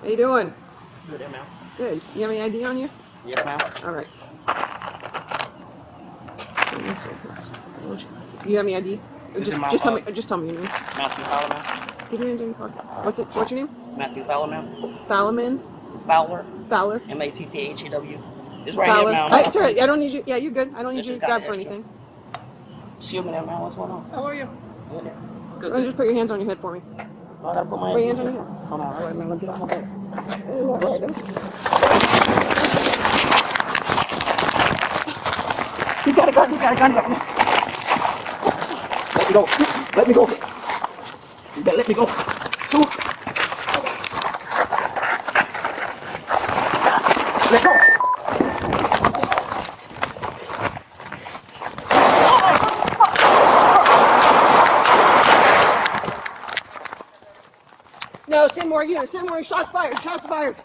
How you doing? Good, ma'am. Good. You have any ID on you? Yes, ma'am. All right. You have any ID? Just tell me. Just tell me your name. Matthew Fowler, ma'am. Give your hands in your pocket. What's your name? Matthew Fowler, ma'am. Fowler. Fowler. Fowler. M-A-T-T-H-E-W. It's right Fowler. here, ma'am. Hey, it's all right. I don't need you. Yeah, you're good. I don't need This you to just grab got for extra. anything. Shield me there, man. What's going on? How are you? Good. Good. Just put your hands on your head for me. I gotta put my Put your hands on your head. Hold on. All right, man. Let me get off my bed. He's got a gun. He's got a gun. Let me go. Let me go. You better let me go. Two. Let go. No, 10 more units. 10 more shots fired. Shots fired.